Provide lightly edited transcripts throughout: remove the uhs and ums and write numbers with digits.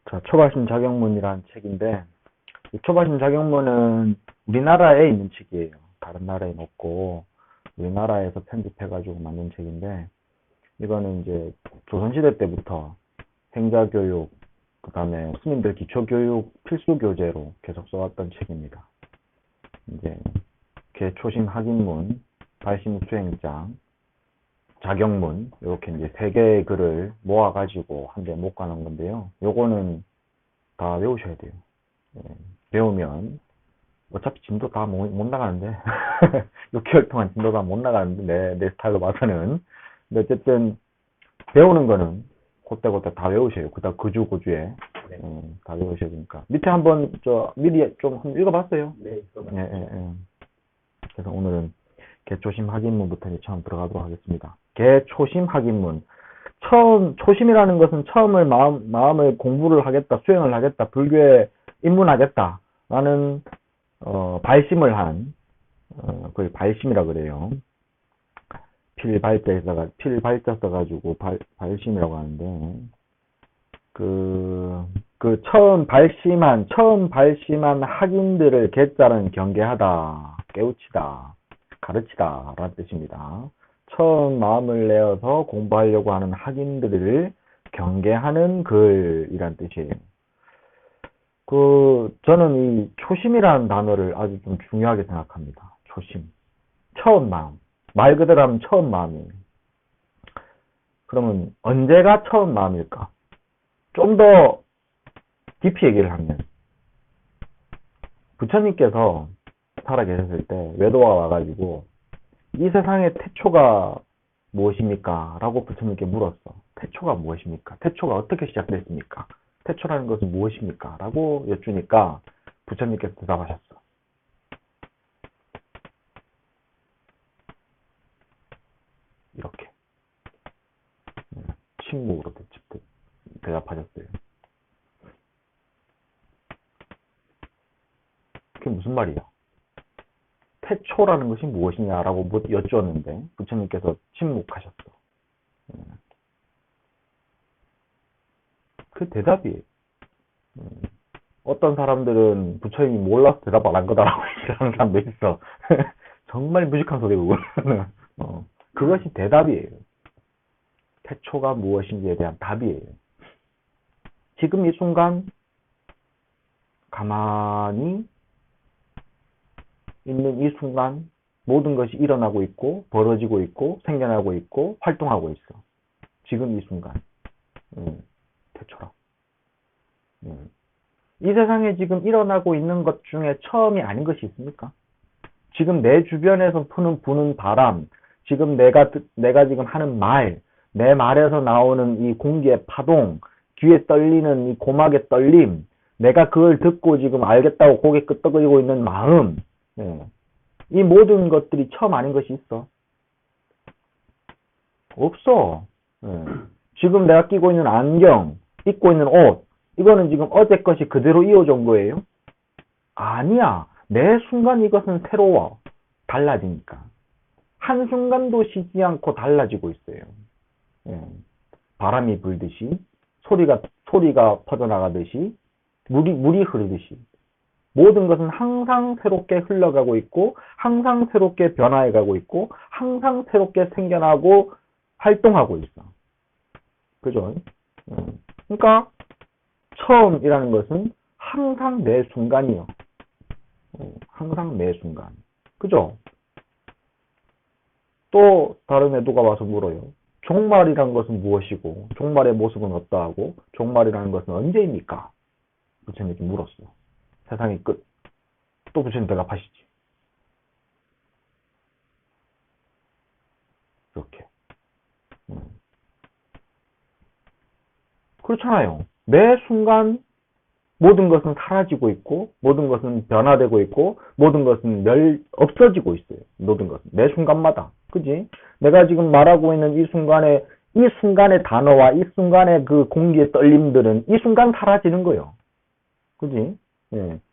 자, 초발심 작용문이라는 책인데, 이 초발심 작용문은 우리나라에 있는 책이에요. 다른 나라에는 없고, 우리나라에서 편집해가지고 만든 책인데, 이거는 이제 조선시대 때부터 행자교육, 그 다음에 스님들 기초교육 필수교재로 계속 써왔던 책입니다. 이제, 개초심 학인문, 발심 수행장, 작용문, 이렇게 이제 세 개의 글을 모아가지고 한 대 목관한 건데요. 요거는 다 외우셔야 돼요. 배우면 어차피 진도 다 못 나가는데 6개월 동안 진도 다 못 나가는데 내 스타일로 봐서는. 근데 어쨌든 배우는 거는 그때 다 외우셔요. 그다음 그주에 다 외우셔야 되니까. 밑에 한번 미리 좀 읽어봤어요. 네, 그래서 오늘은 개초심 학인문부터 이제 처음 들어가도록 하겠습니다. 개초심 학인문. 초심이라는 것은 처음을 마음을 공부를 하겠다, 수행을 하겠다, 불교에 입문하겠다 라는 발심을 한 그걸 발심이라 그래요. 필발자 써가지고 발심이라고 하는데, 처음 발심한 학인들을 개자는 경계하다, 깨우치다, 가르치다 라는 뜻입니다. 처음 마음을 내어서 공부하려고 하는 학인들을 경계하는 글이란 뜻이에요. 저는 이 초심이라는 단어를 아주 좀 중요하게 생각합니다. 초심. 처음 마음. 말 그대로 하면 처음 마음이에요. 그러면 언제가 처음 마음일까? 좀 더 깊이 얘기를 하면, 부처님께서 살아계셨을 때 외도가 와가지고 이 세상의 태초가 무엇입니까? 라고 부처님께 물었어. 태초가 무엇입니까? 태초가 어떻게 시작됐습니까? 태초라는 것은 무엇입니까? 라고 여쭈니까 부처님께서 대답하셨어. 이렇게 침묵으로 대답하셨어요. 그게 무슨 말이야? 태초라는 것이 무엇이냐라고 여쭈었는데 부처님께서 침묵하셨어. 그 대답이에요. 어떤 사람들은 부처님이 몰라서 대답 안 한 거다라고 얘기하는 사람도 있어. 정말 무식한 소리고. 그것이 대답이에요. 태초가 무엇인지에 대한 답이에요. 지금 이 순간 가만히 있는 이 순간 모든 것이 일어나고 있고 벌어지고 있고 생겨나고 있고 활동하고 있어. 지금 이 순간. 태초라. 이 세상에 지금 일어나고 있는 것 중에 처음이 아닌 것이 있습니까? 지금 내 주변에서 부는 바람, 지금 내가 지금 하는 말, 내 말에서 나오는 이 공기의 파동, 귀에 떨리는 이 고막의 떨림, 내가 그걸 듣고 지금 알겠다고 고개 끄덕이고 있는 마음, 이 모든 것들이 처음 아닌 것이 있어? 없어. 지금 내가 끼고 있는 안경, 입고 있는 옷, 이거는 지금 어제 것이 그대로 이어져 온 거예요? 아니야. 매 순간 이것은 새로워. 달라지니까. 한순간도 쉬지 않고 달라지고 있어요. 바람이 불듯이, 소리가 퍼져나가듯이, 물이 흐르듯이. 모든 것은 항상 새롭게 흘러가고 있고, 항상 새롭게 변화해가고 있고, 항상 새롭게 생겨나고, 활동하고 있어. 그죠? 그러니까, 처음이라는 것은 항상 매 순간이요. 항상 매 순간. 그죠? 또 다른 애도가 와서 물어요. 종말이라는 것은 무엇이고 종말의 모습은 어떠하고 종말이라는 것은 언제입니까? 부처님께 물었어. 세상의 끝. 또 부처님 대답하시지. 이렇게. 그렇잖아요. 매 순간 모든 것은 사라지고 있고 모든 것은 변화되고 있고 모든 것은 없어지고 있어요. 모든 것은 매 순간마다. 그지? 내가 지금 말하고 있는 이 순간의 단어와 이 순간의 그 공기의 떨림들은 이 순간 사라지는 거예요. 그지?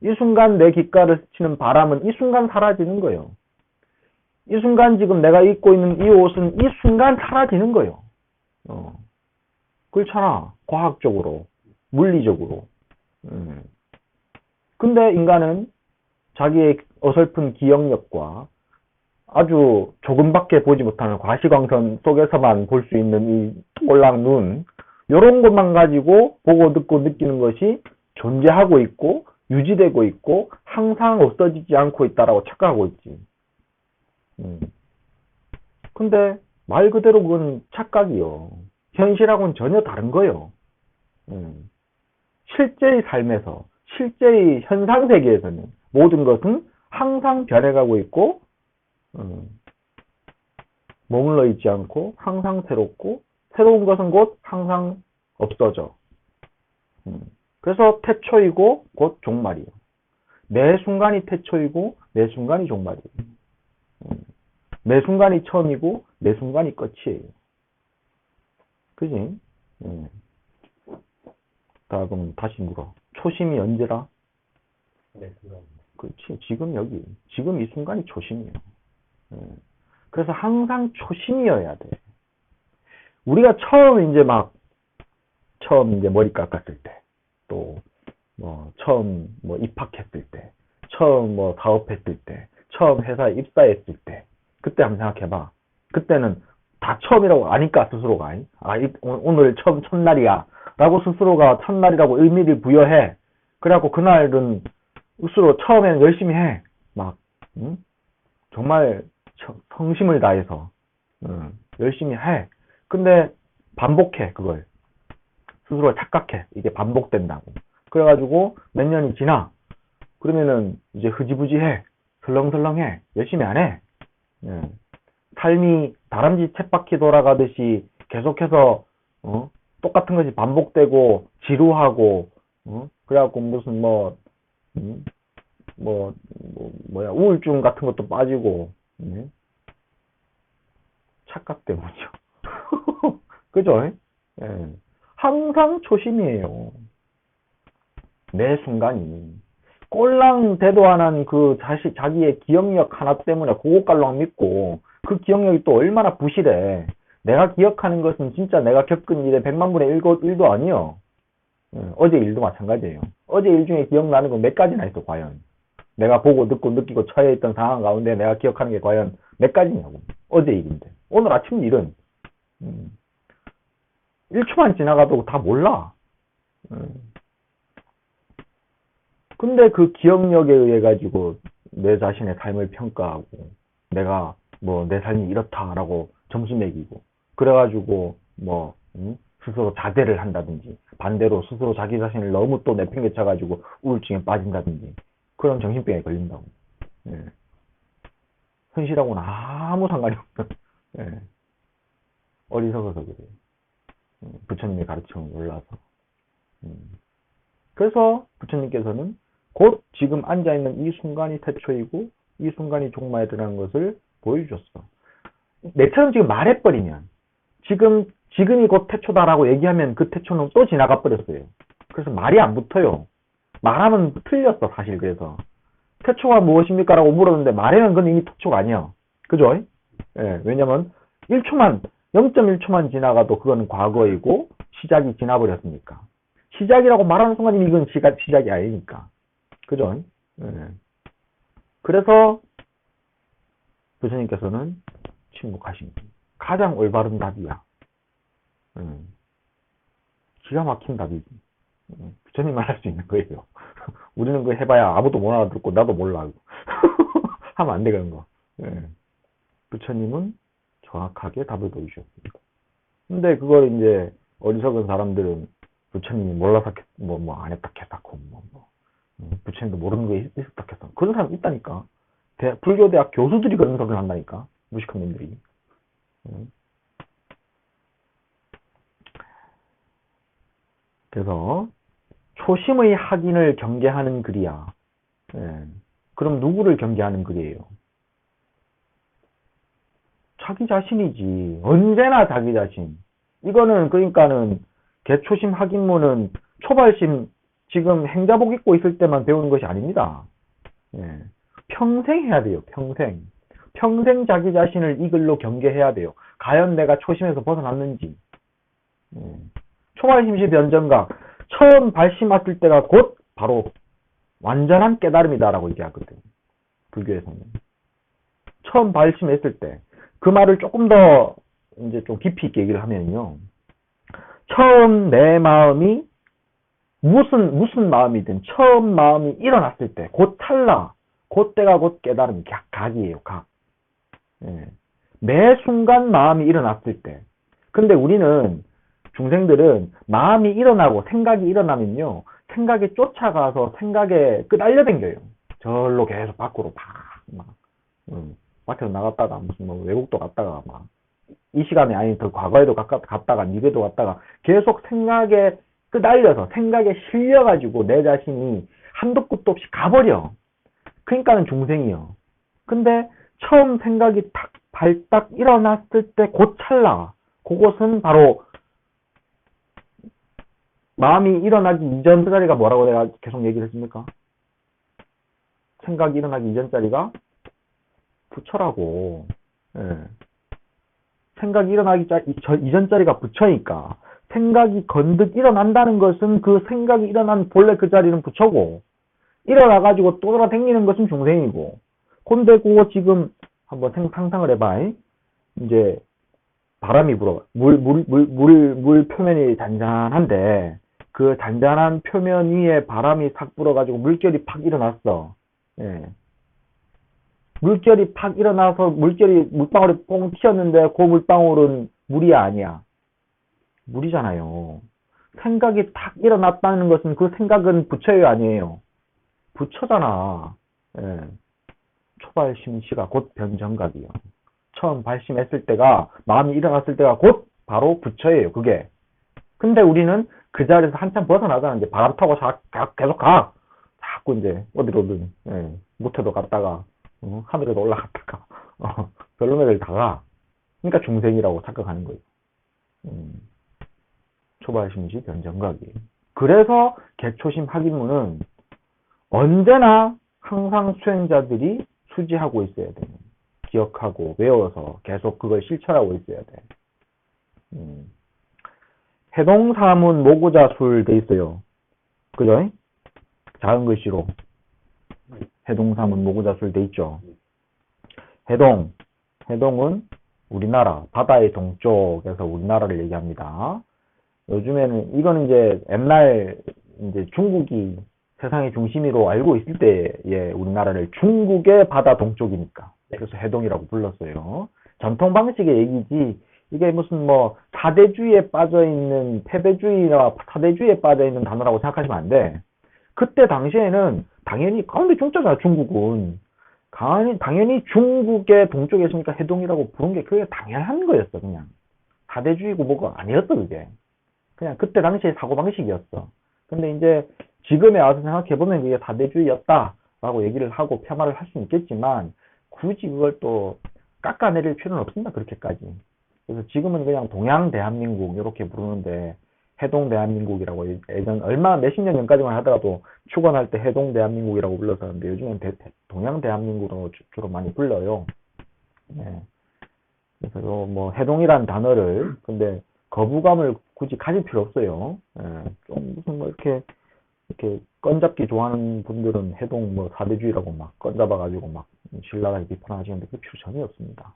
이 순간 내 귓가를 스치는 바람은 이 순간 사라지는 거예요. 이 순간 지금 내가 입고 있는 이 옷은 이 순간 사라지는 거예요. 그렇잖아. 과학적으로. 물리적으로. 근데 인간은 자기의 어설픈 기억력과 아주 조금밖에 보지 못하는 과시광선 속에서만 볼 수 있는 이 꼴랑 눈, 이런 것만 가지고 보고 듣고 느끼는 것이 존재하고 있고 유지되고 있고 항상 없어지지 않고 있다라고 착각하고 있지. 근데 말 그대로 그건 착각이요. 현실하고는 전혀 다른 거예요. 실제의 삶에서, 실제의 현상 세계에서는 모든 것은 항상 변해가고 있고 머물러 있지 않고 항상 새롭고 새로운 것은 곧 항상 없어져. 그래서 태초이고 곧 종말이에요. 매 순간이 태초이고 매 순간이 종말이에요. 매 순간이 처음이고 매 순간이 끝이에요. 그지? 자, 그럼 다시 물어. 초심이 언제다? 네, 그럼. 그렇지. 지금 여기. 지금 이 순간이 초심이에요. 그래서 항상 초심이어야 돼. 우리가 처음 이제 머리 깎았을 때, 또, 처음 입학했을 때, 처음 사업했을 때, 처음 회사에 입사했을 때, 그때 한번 생각해봐. 그때는 다 처음이라고 아니까 스스로가, 오늘 첫날이야. 라고 스스로가 첫날이라고 의미를 부여해. 그래갖고 그날은 스스로 처음에는 열심히 해. 정말 성심을 다해서 열심히 해. 근데 반복해 그걸. 스스로 착각해. 이게 반복된다고. 그래가지고 몇 년이 지나. 그러면은 이제 흐지부지해. 설렁설렁해. 열심히 안 해. 삶이 다람쥐 쳇바퀴 돌아가듯이 계속해서 똑같은 것이 반복되고 지루하고 그래갖고 무슨 우울증 같은 것도 빠지고 착각 때문이죠. 그죠? 예. 항상 초심이에요. 매 순간이. 꼴랑 대도 안 한 그 자기의 기억력 하나 때문에 고고깔랑 믿고 그 기억력이 또 얼마나 부실해. 내가 기억하는 것은 진짜 내가 겪은 일의 100만 분의 1도 아니요. 어제 일도 마찬가지예요. 어제 일 중에 기억나는 건 몇 가지나 있어 과연. 내가 보고 듣고 느끼고 처해 있던 상황 가운데 내가 기억하는 게 과연 몇 가지냐고. 어제 일인데. 오늘 아침 일은 1초만 지나가도 다 몰라. 근데 그 기억력에 의해 가지고 내 자신의 삶을 평가하고 내가 내 삶이 이렇다라고 점수 매기고 그래가지고 스스로 자제를 한다든지 반대로 스스로 자기 자신을 너무 또 내팽개쳐가지고 우울증에 빠진다든지 그런 정신병에 걸린다고. 현실하고는 아무 상관이 없어. 어리석어서 그래요. 부처님의 가르침을 몰라서. 그래서 부처님께서는 곧 지금 앉아있는 이 순간이 태초이고 이 순간이 종말이라는 것을 보여주셨어. 내처럼 지금 말해버리면 지금이 곧 태초다라고 얘기하면 그 태초는 또 지나가 버렸어요. 그래서 말이 안 붙어요. 말하면 틀렸어 사실. 그래서 태초가 무엇입니까? 라고 물었는데 말하면 그건 이미 태초가 아니야. 그죠? 왜냐면 0.1초만 지나가도 그건 과거이고 시작이 지나버렸으니까. 시작이라고 말하는 순간 이미 이건 시작이 아니니까. 그죠? 그래서 부처님께서는 침묵하신 가장 올바른 답이야. 기가 막힌 답이지. 부처님만 할 수 있는 거예요. 우리는 그거 해봐야 아무도 못 알아듣고 나도 몰라. 하면 안 되는 거. 부처님은 정확하게 답을 보여주셨습니다. 근데 그걸 이제 어리석은 사람들은 부처님이 몰라서 안 했다 했다고 부처님도 모르는 게 있었다 했다. 그런 사람 있다니까. 불교대학 교수들이 그런 소리를 한다니까. 무식한 놈들이. 그래서 초심의 학인을 경계하는 글이야. 그럼 누구를 경계하는 글이에요? 자기 자신이지. 언제나 자기 자신. 이거는 그러니까는 개초심 학인문은 초발심 지금 행자복 입고 있을 때만 배우는 것이 아닙니다. 평생 해야 돼요. 평생 자기 자신을 이 글로 경계해야 돼요. 과연 내가 초심에서 벗어났는지. 초발심시 변정각. 처음 발심했을 때가 곧 바로 완전한 깨달음이다라고 얘기하거든. 불교에서는. 처음 발심했을 때. 그 말을 조금 더 이제 좀 깊이 있게 얘기를 하면요. 처음 내 마음이 무슨 마음이든 처음 마음이 일어났을 때, 곧 찰나, 그때가 곧 깨달음, 각이에요, 각. 예. 매 순간 마음이 일어났을 때. 근데 우리는, 중생들은 마음이 일어나고 생각이 일어나면요, 생각에 쫓아가서 생각에 끄달려댕겨요. 절로 계속 밖으로 막, 밖에서 나갔다가 무슨 뭐 외국도 갔다가 막, 이 시간에 아니 더 과거에도 갔다가 미래도 갔다가 계속 생각에 끄달려서 생각에 실려가지고 내 자신이 한도 끝도 없이 가버려. 그러니까는 중생이요. 근데 처음 생각이 탁 발딱 일어났을 때 곧 찰나. 그것은 바로 마음이 일어나기 이전 자리가 뭐라고 내가 계속 얘기를 했습니까? 생각이 일어나기 이전 자리가 부처라고. 예. 생각이 일어나기 이전 자리가 부처니까 생각이 건득 일어난다는 것은 그 생각이 일어난 본래 그 자리는 부처고 일어나가지고 또 돌아다니는 것은 중생이고 근데 그거 지금 한번 상상을 해봐. 이제 바람이 불어. 물 표면이 잔잔한데 그 잔잔한 표면 위에 바람이 싹 불어가지고 물결이 팍 일어났어. 예. 물결이 팍 일어나서 물방울이 뽕 튀었는데 그 물방울은 물이 아니야. 물이잖아요. 생각이 탁 일어났다는 것은 그 생각은 부처예요, 아니에요? 부처잖아. 예. 초발심시가 곧 변정각이요. 처음 발심했을 때가 마음이 일어났을 때가 곧 바로 부처예요. 그게. 근데 우리는 그 자리에서 한참 벗어나잖아. 이제 바람 타고 계속 가. 자꾸 이제 어디로든 못해도 갔다가 하늘에도 올라갔다가 별로매를 다가. 그러니까 중생이라고 착각하는 거예요. 초발심시 변정각이에요. 그래서 개초심 학인문은 언제나 항상 수행자들이 수지하고 있어야 돼요. 기억하고 외워서 계속 그걸 실천하고 있어야 돼. 해동사문 모구자술 돼 있어요. 그죠? 작은 글씨로 해동사문 모구자술 돼 있죠. 해동은 우리나라 바다의 동쪽에서 우리나라를 얘기합니다. 요즘에는 이거는 이제 옛날 이제 중국이 세상의 중심으로 알고 있을 때의 우리나라를 중국의 바다 동쪽이니까 그래서 해동이라고 불렀어요. 전통 방식의 얘기지 이게 무슨 뭐 사대주의에 빠져있는 패배주의나 사대주의에 빠져있는 단어라고 생각하시면 안 돼. 그때 당시에는 당연히 가운데 중자잖아. 중국은 당연히 중국의 동쪽에 있으니까 해동이라고 부른 게 그게 당연한 거였어. 그냥 사대주의고 뭐가 아니었어. 그게 그냥 그때 당시의 사고방식이었어. 근데 이제 지금에 와서 생각해보면 그게 사대주의였다라고 얘기를 하고 폄하를 할 수는 있겠지만 굳이 그걸 또 깎아내릴 필요는 없습니다. 그렇게까지. 그래서 지금은 그냥 동양 대한민국 이렇게 부르는데 해동 대한민국이라고 예전 얼마 몇십 년 전까지만 하더라도 축원할 때 해동 대한민국이라고 불렀었는데 요즘은 동양 대한민국으로 주로 많이 불러요. 네. 그래서 뭐 해동이란 단어를 근데 거부감을 굳이 가질 필요 없어요. 예, 좀 무슨 뭐 이렇게 건잡기 좋아하는 분들은 해동 뭐 사대주의라고 막 건잡아가지고 막 신랄하게 비판하시는데 그 필요 전혀 없습니다.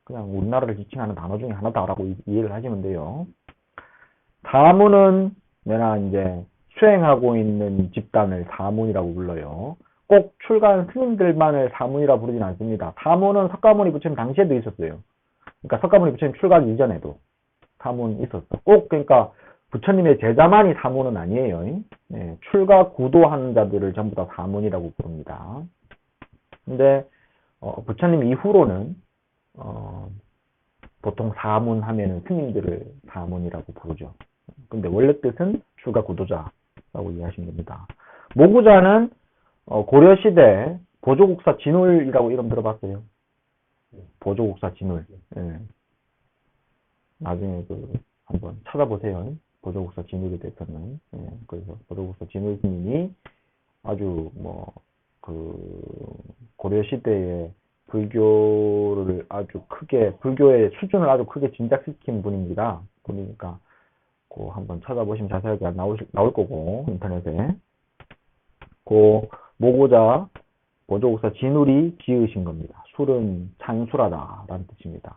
그냥 우리나라를 지칭하는 단어 중에 하나다라고 이해를 하시면 돼요. 사문은 내가 이제 수행하고 있는 집단을 사문이라고 불러요. 꼭 출가한 스님들만을 사문이라 부르진 않습니다. 사문은 석가모니 부처님 당시에도 있었어요. 그러니까 석가모니 부처님 출가하기 이전에도 사문 있었어. 꼭 그러니까 부처님의 제자만이 사문은 아니에요. 네, 출가 구도하는 자들을 전부 다 사문이라고 부릅니다. 근데 부처님 이후로는 보통 사문 하면은 스님들을 사문이라고 부르죠. 근데 원래 뜻은 출가 구도자라고 이해하시면 됩니다. 모구자는 고려시대 보조국사 진울이라고 이름 들어봤어요? 보조국사 진울. 예. 나중에 한번 찾아보세요. 보조국사 진울에 대해서는. 예. 그래서 보조국사 진울 스님이 아주 고려시대에 불교를 아주 크게 불교의 수준을 아주 크게 진작시킨 분입니다. 그러니까 그 한번 찾아보시면 자세하게 나올 거고, 인터넷에. 그 모고자 보조국사 진울이 지으신 겁니다. 술은 찬술하다라는 뜻입니다.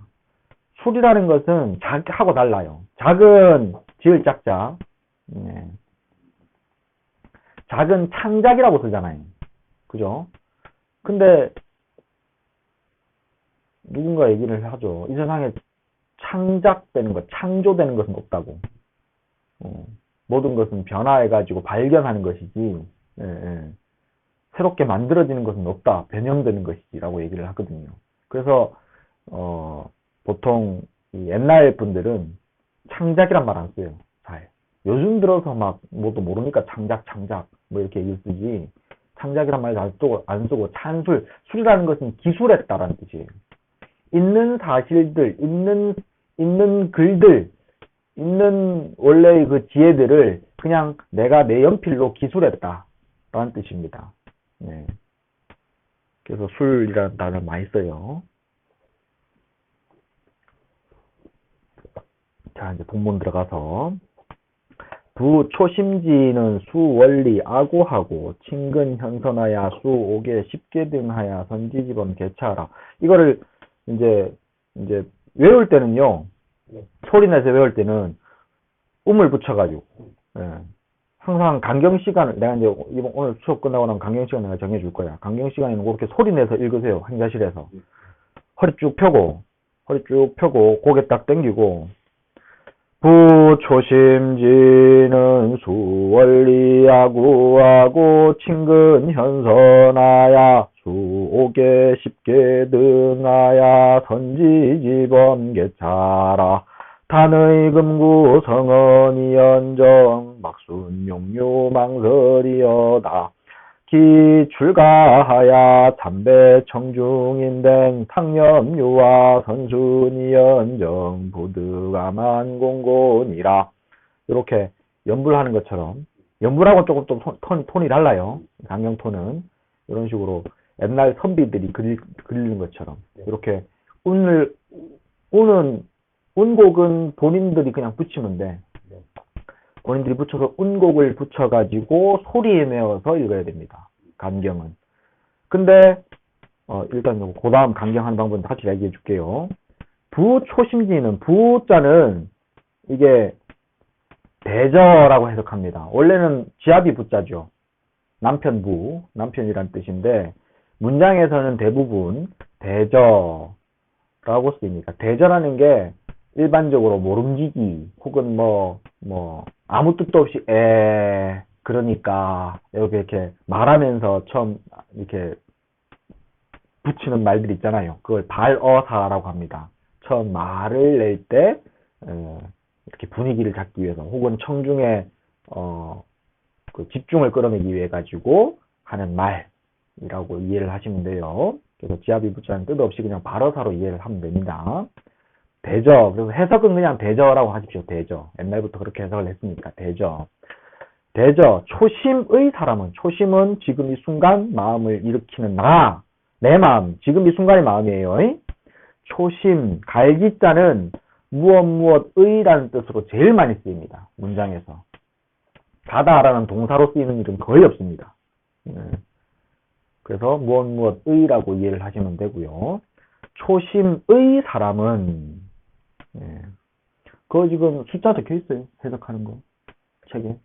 술이라는 것은 하고 달라요. 작은 지을 짝자. 네. 작은 창작이라고 쓰잖아요. 그죠? 근데 누군가 얘기를 하죠. 이 세상에 창작되는 것, 창조되는 것은 없다고. 모든 것은 변화해가지고 발견하는 것이지, 예, 예. 새롭게 만들어지는 것은 없다. 변형되는 것이라고 얘기를 하거든요. 그래서 보통 옛날 분들은 창작이란 말 안 써요. 잘. 요즘 들어서 막 뭐도 모르니까 창작 뭐 이렇게 얘기를 쓰지. 창작이란 말 안 쓰고 찬술, 술이라는 것은 기술했다라는 뜻이에요. 있는 사실들, 있는 글들, 있는 원래의 그 지혜들을 그냥 내가 내 연필로 기술했다라는 뜻입니다. 네. 그래서 술이라는 단어를 많이 써요. 자, 이제 본문 들어가서 부초심지는 수원리 아고하고 친근 현선하야 수오개 십계 등하야 선지지범 개차하라. 이거를 이제 외울 때는요. 소리내서 외울 때는 음을 붙여가지고 예. 항상 강경 시간을 내가 이제 오늘 수업 끝나고 나면 강경 시간 내가 정해줄 거야. 강경 시간에는 그렇게 소리내서 읽으세요. 행자실에서 허리 쭉 펴고 고개 딱 당기고 부초심지는 수원리아구하고 친근 현선하야 수오개 십계 등하야 선지지범 개차라 단의 금구 성언이 연정 막순용유 망설이여다 기출가하야 담배 청중인댕 탕염유와 선순이 연정 부득아만 공곤이라. 이렇게 연불하는 것처럼 연불하고 조금 또 톤이 달라요. 강경톤은 이런 식으로 옛날 선비들이 그리는 것처럼 이렇게 운곡은 본인들이 그냥 붙이면 돼. 본인들이 붙여서 운곡을 붙여가지고 소리에 내어서 읽어야 됩니다. 간경은. 근데 일단 그 다음 간경하는 방법은 같이 얘기해 줄게요. 부초심지는 부자는 이게 대저라고 해석합니다. 원래는 지압이 부자죠. 남편이란 뜻인데 문장에서는 대부분 대저라고 쓰입니다. 대저라는 게 일반적으로 모름지기 혹은 아무 뜻도 없이 그러니까 이렇게 말하면서 처음 이렇게 붙이는 말들 있잖아요. 그걸 발어사라고 합니다. 처음 말을 낼 때 이렇게 분위기를 잡기 위해서 혹은 청중의 그 집중을 끌어내기 위해 가지고 하는 말이라고 이해를 하시면 돼요. 그래서 지압이 붙자는 뜻 없이 그냥 발어사로 이해를 하면 됩니다. 대저. 그래서 해석은 그냥 대저라고 하십시오. 대저. 옛날부터 그렇게 해석을 했으니까 대저. 대저. 초심의 사람은, 초심은 지금 이 순간 마음을 일으키는 내 마음. 지금 이 순간의 마음이에요. 초심, 갈기자는 무엇의라는 뜻으로 제일 많이 쓰입니다. 문장에서. 가다라는 동사로 쓰이는 일은 거의 없습니다. 그래서 무엇의라고 이해를 하시면 되고요. 초심의 사람은 그거 지금 숫자 적혀 있어요. 해석하는 거. 책에.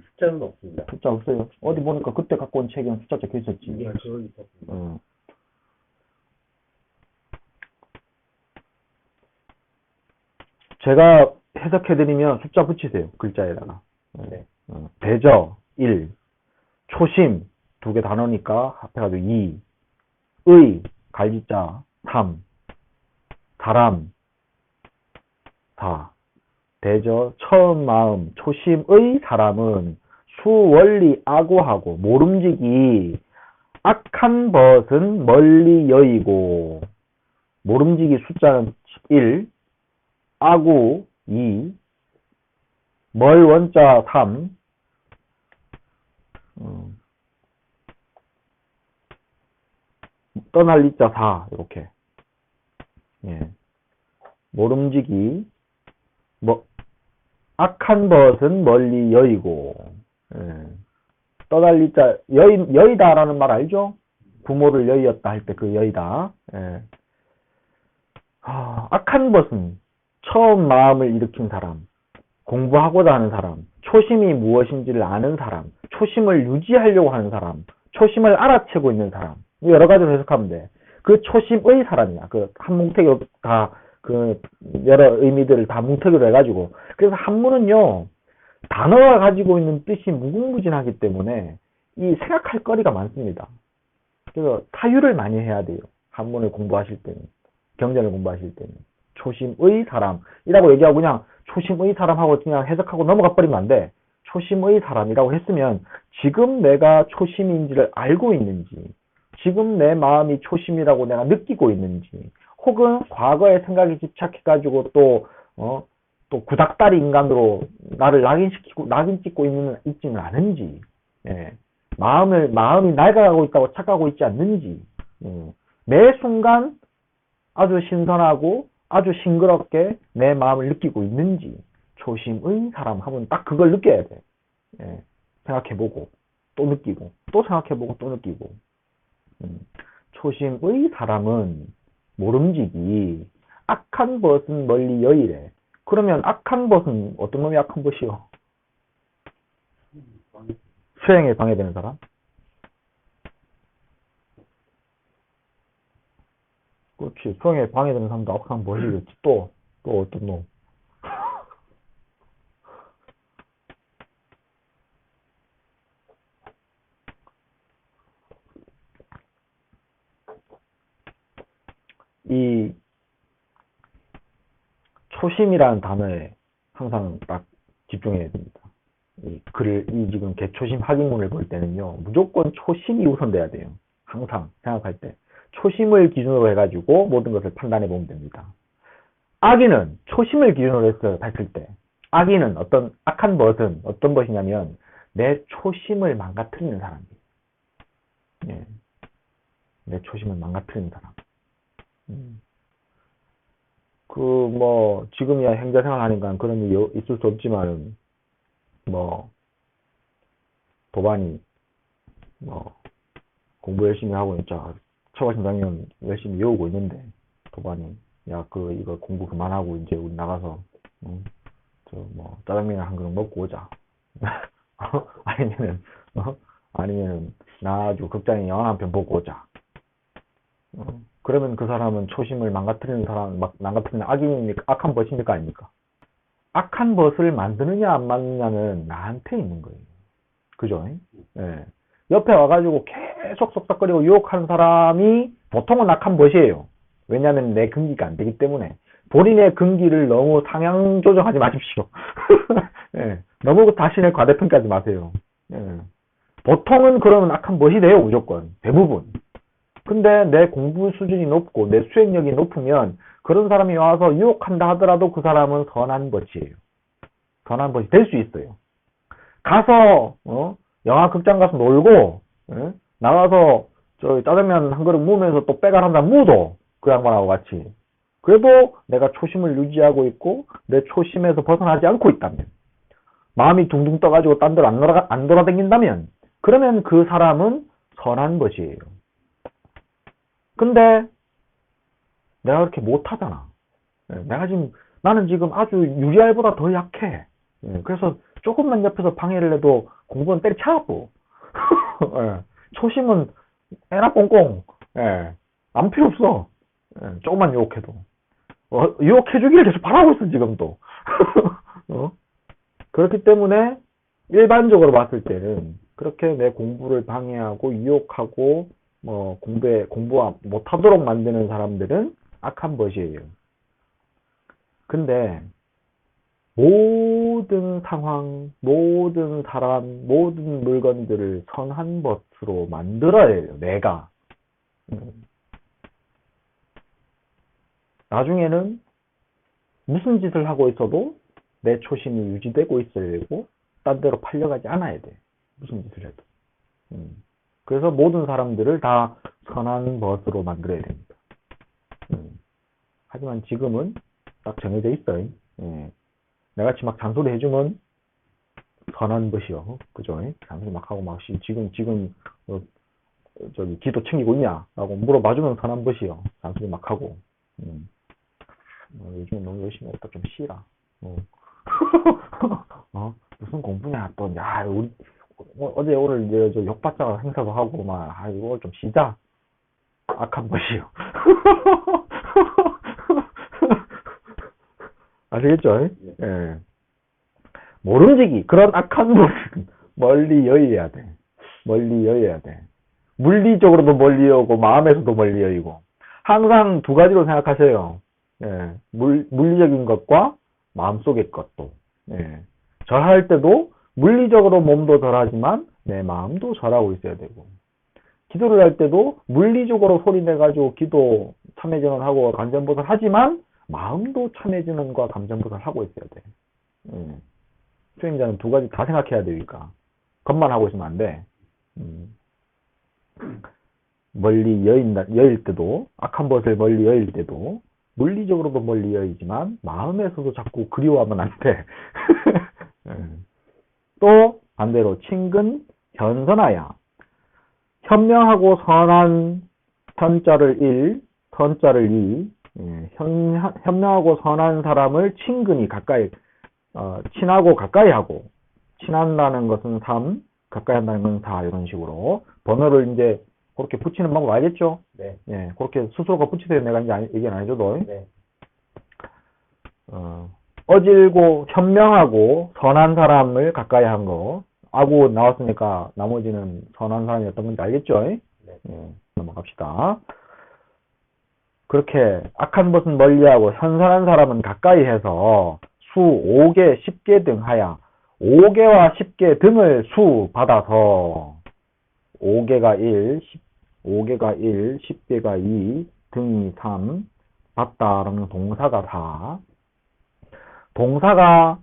숫자는 없습니다. 숫자 없어요. 어디 보니까 그때 갖고 온 책에는 숫자 적혀 있었지. 예, 그거 있었습니다. 제가 해석해드리면 숫자 붙이세요. 글자에다가. 네. 대저 1, 초심 2개 단어니까 합해가지고 2, 의 갈기자 3, 사람 4. 대저 처음 마음 초심의 사람은 수원리 아고하고 모름지기 악한 벗은 멀리 여의고 모름지기 숫자는 1, 아구 2, 멀 원자 3, 떠날 리자 4 이렇게. 모름지기 악한 벗은 멀리 여의고. 예. 떠달릴 자, 여의다라는 말 알죠? 부모를 여의었다 할 때 그 여의다. 예. 악한 벗은 처음 마음을 일으킨 사람, 공부하고자 하는 사람, 초심이 무엇인지를 아는 사람, 초심을 유지하려고 하는 사람, 초심을 알아채고 있는 사람. 여러 가지로 해석하면 돼. 그 초심의 사람이야. 그 한 뭉태기로 다 그 여러 의미들을 다 뭉태기로 해가지고. 그래서 한문은요, 단어가 가지고 있는 뜻이 무궁무진하기 때문에 이 생각할 거리가 많습니다. 그래서 타율을 많이 해야 돼요. 한문을 공부하실 때는. 경전을 공부하실 때는. 초심의 사람이라고 얘기하고 그냥 초심의 사람하고 그냥 해석하고 넘어가 버리면 안 돼. 초심의 사람이라고 했으면 지금 내가 초심인지를 알고 있는지, 지금 내 마음이 초심이라고 내가 느끼고 있는지, 혹은 과거의 생각에 집착해가지고 또 구닥다리 인간으로 나를 낙인 찍고 있지는 않은지, 예. 마음이 낡아가고 있다고 착각하고 있지 않는지, 매 순간 아주 신선하고 아주 싱그럽게 내 마음을 느끼고 있는지, 초심의 사람 하면 딱 그걸 느껴야 돼. 예. 생각해보고, 또 느끼고, 또 생각해보고, 또 느끼고. 초심의 사람은 모름지기, 악한 벗은 멀리 여의래. 그러면 악한 벗은 어떤 놈이 악한 벗이요? 수행에 방해되는 사람? 그렇지. 수행에 방해되는 사람도 악한 벗이겠지. 또 어떤 놈? 이 초심이라는 단어에 항상 딱 집중해야 됩니다. 지금 개초심 학인문을 볼 때는요, 무조건 초심이 우선돼야 돼요. 항상 생각할 때. 초심을 기준으로 해가지고 모든 것을 판단해 보면 됩니다. 악인은 초심을 기준으로 해서 봤을 때, 악한 벗은 어떤 벗이냐면, 내 초심을 망가뜨리는 사람이에요. 예. 내 초심을 망가뜨리는 사람. 지금이야 행자생활 하니까 그런 일이 있을 수 없지만은, 도반이, 공부 열심히 하고, 진짜, 처가심 당연 열심히 외우고 있는데, 도반이, 이거 공부 그만하고, 이제 우리 나가서, 짜장면이나 한 그릇 먹고 오자. 아니면은, 나가지고 극장에 영화 한 편 보고 오자. 그러면 그 사람은 초심을 망가뜨리는 악한 벗입니까? 아닙니까? 악한 벗을 만드느냐, 안 만드느냐는 나한테 있는 거예요. 그죠? 예. 옆에 와가지고 계속 속삭거리고 유혹하는 사람이 보통은 악한 벗이에요. 왜냐하면 내 근기가 안 되기 때문에. 본인의 근기를 너무 상향 조정하지 마십시오. 예. 너무 자신을 과대평가하지 마세요. 예. 보통은 그러면 악한 벗이 돼요, 무조건. 대부분. 근데 내 공부 수준이 높고 내 수행력이 높으면 그런 사람이 와서 유혹한다 하더라도 그 사람은 선한 벗이에요. 선한 벗이 될 수 있어요. 가서 영화 극장 가서 놀고 나가서 짜장면 한 그릇 무면서 또 빼갈 한다 무도 그 양반하고 같이. 그래도 내가 초심을 유지하고 있고 내 초심에서 벗어나지 않고 있다면, 마음이 둥둥 떠가지고 딴 데로 안 돌아다닌다면, 그러면 그 사람은 선한 벗이에요. 근데 내가 그렇게 못하잖아. 나는 지금 아주 유리알보다 더 약해. 그래서 조금만 옆에서 방해를 해도 공부는 때려차고. 초심은 애나 꽁꽁. 아무 필요 없어. 조금만 유혹해도. 유혹해주기를 계속 바라고 있어, 지금도. 그렇기 때문에 일반적으로 봤을 때는 그렇게 내 공부를 방해하고 유혹하고 공부 못하도록 만드는 사람들은 악한 벗이에요. 근데 모든 상황, 모든 사람, 모든 물건들을 선한 벗으로 만들어야 해요, 내가. 나중에는 무슨 짓을 하고 있어도 내 초심이 유지되고 있어야 되고 딴 데로 팔려가지 않아야 돼, 무슨 짓을 해도. 그래서 모든 사람들을 다 선한 벗으로 만들어야 됩니다. 하지만 지금은 딱 정해져 있어요. 내같이 막 잔소리 해주면 선한 것이요. 그죠? 잔소리 막 하고 막, 지금, 저기, 기도 챙기고 있냐? 라고 물어봐주면 선한 것이요. 잔소리 막 하고. 요즘에 너무 열심히 했다. 좀 쉬라. 무슨 공부냐? 또, 야, 우리, 어제 오늘 이제 저 역받자 행사도 하고, 막, 이거 좀 쉬자. 악한 것이요. 아시겠죠? 예. 모름지기, 그런 악한 것은 멀리 여의해야 돼. 멀리 여의해야 돼. 물리적으로도 멀리 여고, 마음에서도 멀리 여의고. 항상 두 가지로 생각하세요. 예. 물리적인 것과 마음속의 것도. 예. 절할 때도 물리적으로 몸도 절하지만 내 마음도 절하고 있어야 되고. 기도를 할 때도 물리적으로 소리내가지고 기도 참회전원하고 감전보살 하지만 마음도 참회전원과 감전보살 하고 있어야 돼. 수행자는 두 가지 다 생각해야 되니까. 겉만 하고 있으면 안 돼. 멀리 여일 때도, 악한 것을 멀리 여일 때도, 물리적으로도 멀리 여이지만, 마음에서도 자꾸 그리워하면 안 돼. 또, 반대로, 친근, 현선하야. 현명하고 선한 현자를 1, 선자를 2, 현명하고 선한 사람을 친근히 가까이, 친하고 가까이 하고, 친한다는 것은 3, 가까이 한다는 건 4, 이런 식으로. 번호를 이제 그렇게 붙이는 방법 알겠죠? 네. 예, 그렇게 스스로가 붙이세요. 내가 이제 얘기 안 해줘도. 네. 어질고 현명하고 선한 사람을 가까이 한 거. 하고 나왔으니까 나머지는 선한 사람이 어떤 건지 알겠죠? 네. 예, 넘어갑시다. 그렇게 악한 것은 멀리하고 현선한 사람은 가까이 해서 수 5개, 10개 등 하야 5개와 10개 등을 수 받아서 5개가 1, 5개가 1, 10개가 2, 등이 3, 받다라는 동사가 4. 동사가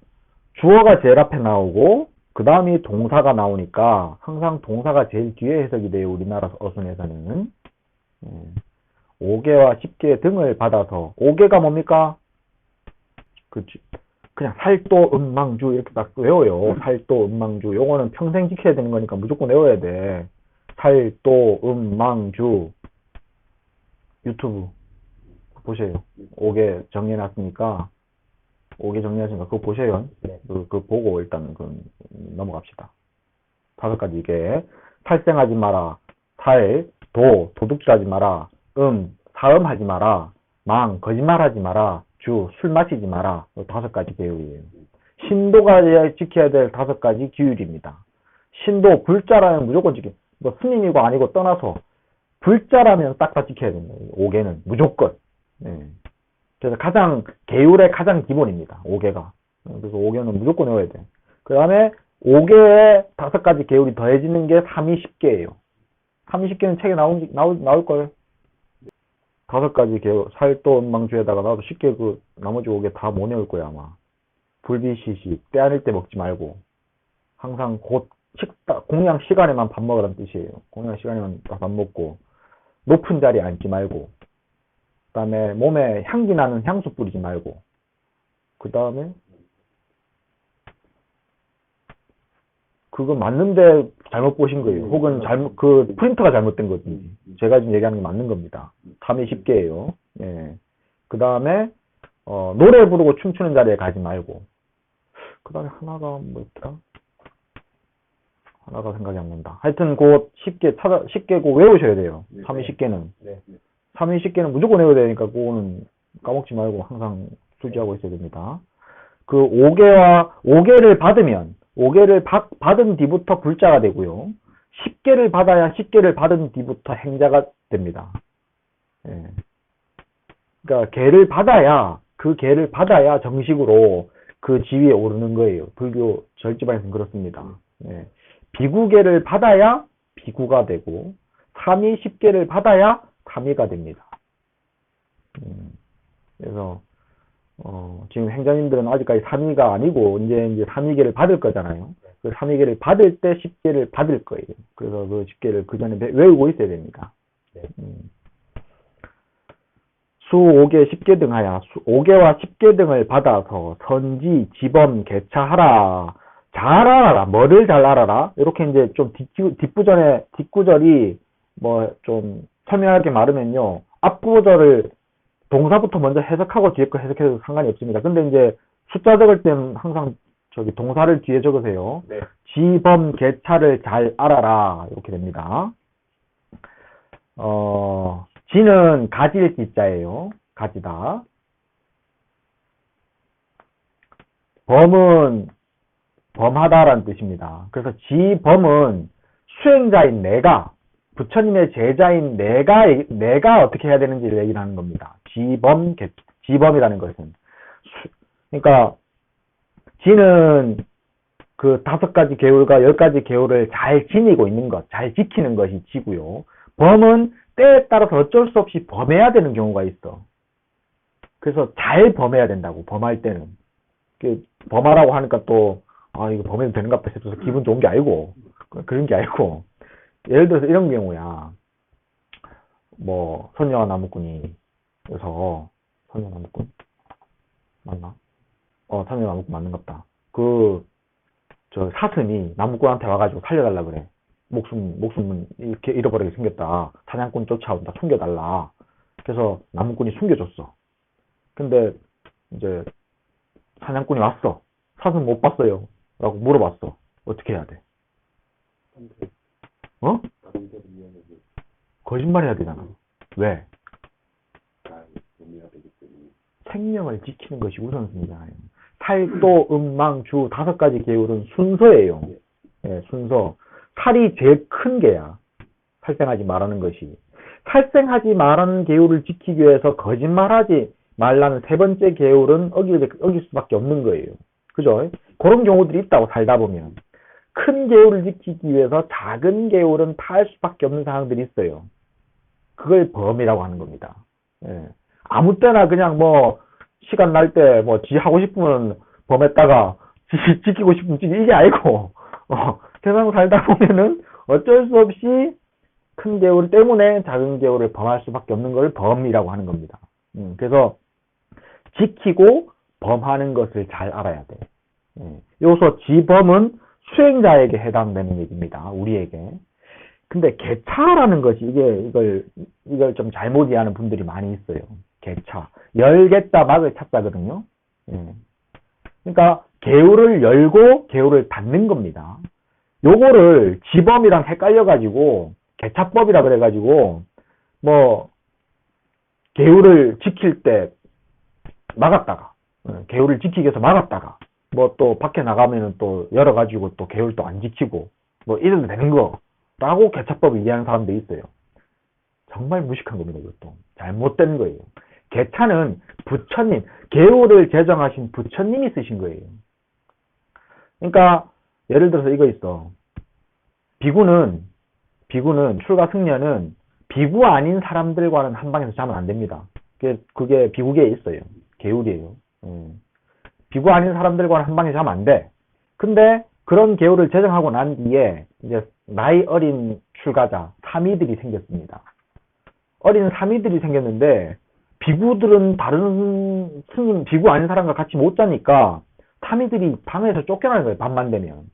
주어가 제일 앞에 나오고 그 다음이 동사가 나오니까 항상 동사가 제일 뒤에 해석이 돼요. 우리나라 어순에서는. 5개와 10개 등을 받아서 5개가 뭡니까? 그냥 살도 음망주 이렇게 딱 외워요. 살도 음망주. 요거는 평생 지켜야 되는 거니까 무조건 외워야 돼. 살도 음망주. 유튜브 보세요. 5개 정리해놨으니까 5개 정리하시니까 그거 보세요. 네. 그거 보고 일단 넘어갑시다. 5가지 이게 탈생하지 마라. 살, 도둑질하지 마라. 사음하지 마라. 거짓말하지 마라. 술 마시지 마라. 5가지 계율이에요. 신도가 지켜야 될 5가지 기율입니다. 신도, 불자라면 무조건 지켜. 뭐 스님이고 아니고 떠나서 불자라면 딱 다 지켜야 됩니다. 5개는 무조건. 네. 그래서 계율의 가장 기본입니다. 5개가. 그래서 5개는 무조건 외워야 돼. 그 다음에 5개에 5가지 계율이 더해지는 게 3이 10개예요. 3이 10개는 책에 나올걸. 5가지 계율, 살도 음망주에다가 나도 쉽게 나머지 5개 다 못 외울 거야, 아마. 불비시식, 때 아닐 때 먹지 말고. 항상 공양 시간에만 밥 먹으라는 뜻이에요. 공양 시간에만 밥 먹고. 높은 자리에 앉지 말고. 그 다음에 몸에 향기 나는 향수 뿌리지 말고. 그 다음에 그거 맞는데 잘못 보신 거예요. 혹은 프린터가 잘못된 거지. 제가 지금 얘기하는 게 맞는 겁니다. 3이 10개예요. 예. 그 다음에 노래 부르고 춤추는 자리에 가지 말고. 그 다음에 하나가 뭐였더라? 하나가 생각이 안 난다. 하여튼 곧 10개 꼭 외우셔야 돼요. 3이 10개는. 네. 3이 10개는 무조건 외워야 되니까 그거는 까먹지 말고 항상 출제하고 있어야 됩니다. 그 5개를 받으면 5개를 받은 뒤부터 불자가 되고요. 10개를 받아야 10개를 받은 뒤부터 행자가 됩니다. 예. 그러니까 개를 받아야 정식으로 그 지위에 오르는 거예요. 불교 절지반에서는 그렇습니다. 예. 비구계를 받아야 비구가 되고 3이 10개를 받아야 3위가 됩니다. 그래서 지금 행자님들은 아직까지 3위가 아니고 이제 3위계를 받을 거잖아요. 그 3위계를 받을 때 10개를 받을 거예요. 그래서 그 10개를 그 전에 외우고 있어야 됩니다. 수 5개, 10개 등 하여 5개와 10개 등을 받아서 선지, 지범, 개차하라. 잘 알아라. 뭐를 잘 알아라? 이렇게 이제 좀 뒷구절이 뭐 좀 설명하게 말하면요. 앞구절을 동사부터 먼저 해석하고 뒤에 거 해석해도 상관이 없습니다. 근데 이제 숫자 적을 때는 항상 저기 동사를 뒤에 적으세요. 네. 지범, 개차를 잘 알아라. 이렇게 됩니다. 지는 가질 지자예요. 가지다. 범은 범하다라는 뜻입니다. 그래서 지범은 수행자인 내가, 부처님의 제자인 내가 어떻게 해야 되는지를 얘기를 하는 겁니다. 지범이라는 것은. 그러니까, 지는 그 5가지 계율과 10가지 계율을 잘 지니고 있는 것, 잘 지키는 것이 지고요. 범은 때에 따라서 어쩔 수 없이 범해야 되는 경우가 있어. 그래서 잘 범해야 된다고, 범할 때는. 범하라고 하니까 또, 이거 범해도 되는가 봐 싶어서 기분 좋은 게 아니고, 그런 게 아니고, 예를 들어서 이런 경우야. 뭐, 선녀와 나무꾼이, 그래서, 선녀와 나무꾼? 맞나? 선녀와 나무꾼 맞는 것 같다. 사슴이 나무꾼한테 와가지고 살려달라 그래. 목숨은 이렇게 잃어버리게 생겼다. 사냥꾼 쫓아온다. 숨겨달라. 그래서 나무꾼이 숨겨줬어. 근데, 이제, 사냥꾼이 왔어. 사슴 못 봤어요. 라고 물어봤어. 어떻게 해야 돼? 거짓말 해야 되잖아. 왜? 생명을 지키는 것이 우선순위잖아요. 탈도, 음망, 주 5가지 계율은 순서예요. 예, 순서. 탈이 제일 큰 게야. 탈생하지 말라는 것이. 탈생하지 말라는 계율을 지키기 위해서 거짓말하지 말라는 3번째 계율은 어길 수밖에 없는 거예요. 그죠? 그런 경우들이 있다고 살다 보면. 큰 계율을 지키기 위해서 작은 계율은 탈 수밖에 없는 상황들이 있어요. 그걸 범이라고 하는 겁니다. 예. 아무 때나 그냥 시간 날 때 지 하고 싶으면 범했다가 지키고 싶으면 이게 아니고, 세상 살다 보면은 어쩔 수 없이 큰 계율 때문에 작은 계율을 범할 수밖에 없는 걸 범이라고 하는 겁니다. 그래서 지키고 범하는 것을 잘 알아야 돼. 여기서 지범은 수행자에게 해당되는 얘기입니다. 우리에게. 근데 개차라는 것이 이걸 좀 잘못 이해하는 분들이 많이 있어요. 개차. 열겠다 막을 찾다거든요. 그러니까 계율을 열고 계율을 닫는 겁니다. 요거를 지범이랑 헷갈려가지고 개차법이라 그래가지고 계율을 지킬 때 막았다가 계율을 지키기 위해서 막았다가 또 밖에 나가면은 또 열어가지고 또 계율도 안 지키고 이래도 되는 거라고 개차법을 이해하는 사람도 있어요. 정말 무식한 겁니다. 이것도 잘못된 거예요. 개차는 부처님, 계율을 제정하신 부처님이 쓰신 거예요. 그러니까 예를 들어서 이거 있어. 비구는 출가 승려는 비구 아닌 사람들과는 한 방에서 자면 안 됩니다. 그게 비구계에 있어요. 계율이에요. 비구 아닌 사람들과는 한 방에서 자면 안 돼. 근데 그런 계율을 제정하고 난 뒤에 이제 나이 어린 출가자, 사미들이 생겼습니다. 어린 사미들이 생겼는데 비구들은 다른 스님, 비구 아닌 사람과 같이 못 자니까 사미들이 방에서 쫓겨나는 거예요. 밤만 되면.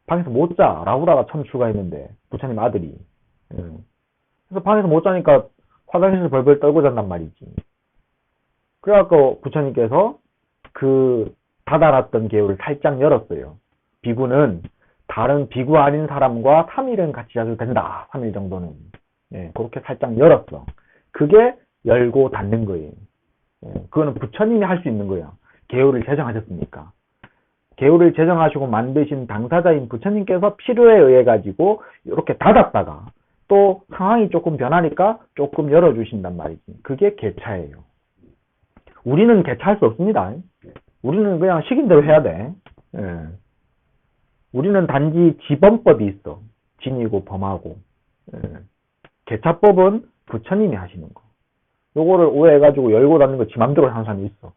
방에서 못 자. 라후다가 처음 출가했는데 부처님 아들이. 그래서 방에서 못 자니까 화장실에서 벌벌 떨고 잔단 말이지. 그래갖고 부처님께서 닫아놨던 계율을 살짝 열었어요. 비구는 다른 비구 아닌 사람과 3일은 같이 자도 된다. 3일 정도는. 그렇게 살짝 열었어. 그게 열고 닫는 거예요. 그거는 부처님이 할 수 있는 거야. 계율을 제정하셨으니까. 계율을 제정하시고 만드신 당사자인 부처님께서 필요에 의해 가지고 이렇게 닫았다가 또 상황이 조금 변하니까 조금 열어주신단 말이지. 그게 개차예요. 우리는 개차할 수 없습니다. 우리는 그냥 시킨 대로 해야 돼. 우리는 단지 지범법이 있어. 지니고 범하고. 개차법은 부처님이 하시는 거. 요거를 오해해가지고 열고 닫는 거 지 맘대로 하는 사람이 있어.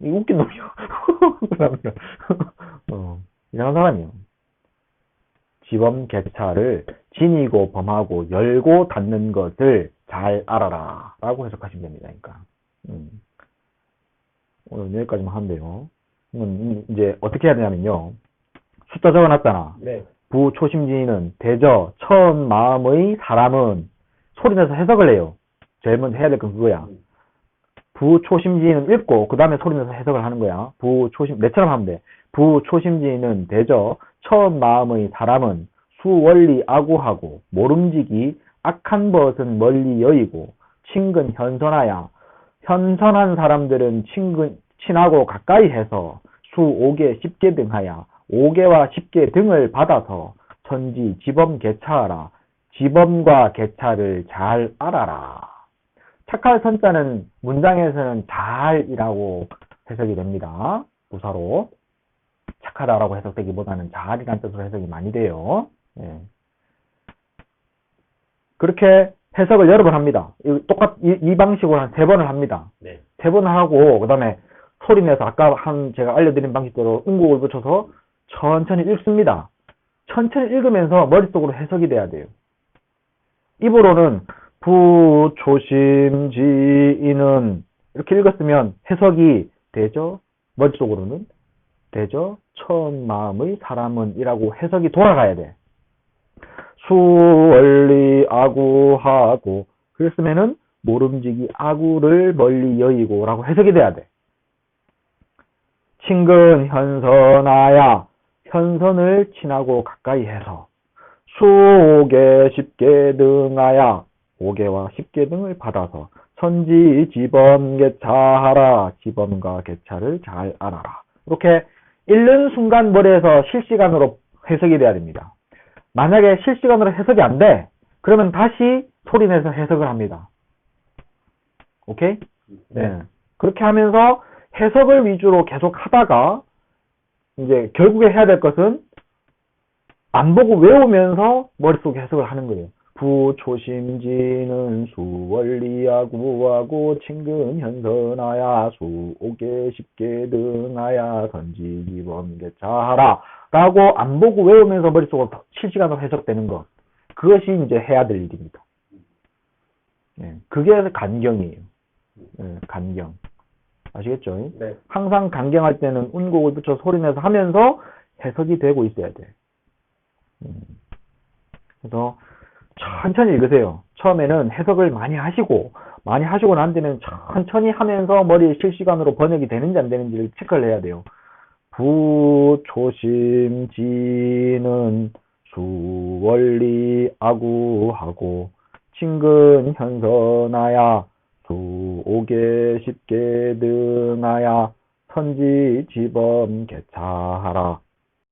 이 웃긴 놈이야. 이상한 사람이야. 지범 개차를 지니고 범하고 열고 닫는 것을 잘 알아라 라고 해석하시면 됩니다. 그러니까 오늘 여기까지만 하면 돼요. 이제 어떻게 해야 되냐면요. 숫자 적어놨잖아. 네. 부초심지는 대저 처음 마음의 사람은 소리내서 해석을 해요. 제일 먼저 해야 될 건 그거야. 부초심지는 읽고 그 다음에 소리내서 해석을 하는 거야. 내처럼 하면 돼. 부초심지는 대저 처음 마음의 사람은 수원리 아구하고 모름지기 악한 벗은 멀리 여의고 친근 현선하야 현선한 사람들은 친하고 가까이 해서 수오개 십계 등하야 오개와 십계 등을 받아서 천지 지범 개차하라 지범과 개차를 잘 알아라. 착할 선자는 문장에서는 잘이라고 해석이 됩니다. 부사로 착하다라고 해석되기보다는 잘이라는 뜻으로 해석이 많이 돼요. 예. 그렇게 해석을 여러 번 합니다. 이 방식으로 한 3번을 합니다. 네. 3번을 하고 그 다음에 소리내서 아까 제가 알려드린 방식대로 음곡을 붙여서 천천히 읽습니다. 천천히 읽으면서 머릿속으로 해석이 돼야 돼요. 입으로는 부초심지인은 이렇게 읽었으면 해석이 되죠. 머릿속으로는 되죠. 처음 마음의 사람은 이라고 해석이 돌아가야 돼. 수원리 아구하고 그랬으면은 모름지기 아구를 멀리 여의고 라고 해석이 돼야 돼. 친근 현선하야 현선을 친하고 가까이 해서 수오개 십계 등하야 오개와 십계 등을 받아서 천지 지범 개차하라 지범과 개차를 잘 알아라. 이렇게 읽는 순간 머리에서 실시간으로 해석이 돼야 됩니다. 만약에 실시간으로 해석이 안 돼, 그러면 다시 소리내서 해석을 합니다. 오케이? 네. 그렇게 하면서 해석을 위주로 계속 하다가 이제 결국에 해야 될 것은 안 보고 외우면서 머릿속에 해석을 하는 거예요. 부초심지는 수원리아구하고 친근 현선하야 수오개 십계 등하야 선지지범개차하라 라고 안 보고 외우면서 머릿속으로 실시간으로 해석되는 것. 그것이 이제 해야 될 일입니다. 네, 그게 간경이에요. 네, 간경. 아시겠죠? 네. 항상 간경할 때는 운곡을 붙여 소리내서 하면서 해석이 되고 있어야 돼. 그래서 천천히 읽으세요. 처음에는 해석을 많이 하시고 난 뒤에는 천천히 하면서 머리에 실시간으로 번역이 되는지 안 되는지를 체크를 해야 돼요. 부초심지는 수원리 아구하고 친근 현선하야 수오개 십계 등하야 선지 지범 개차하라.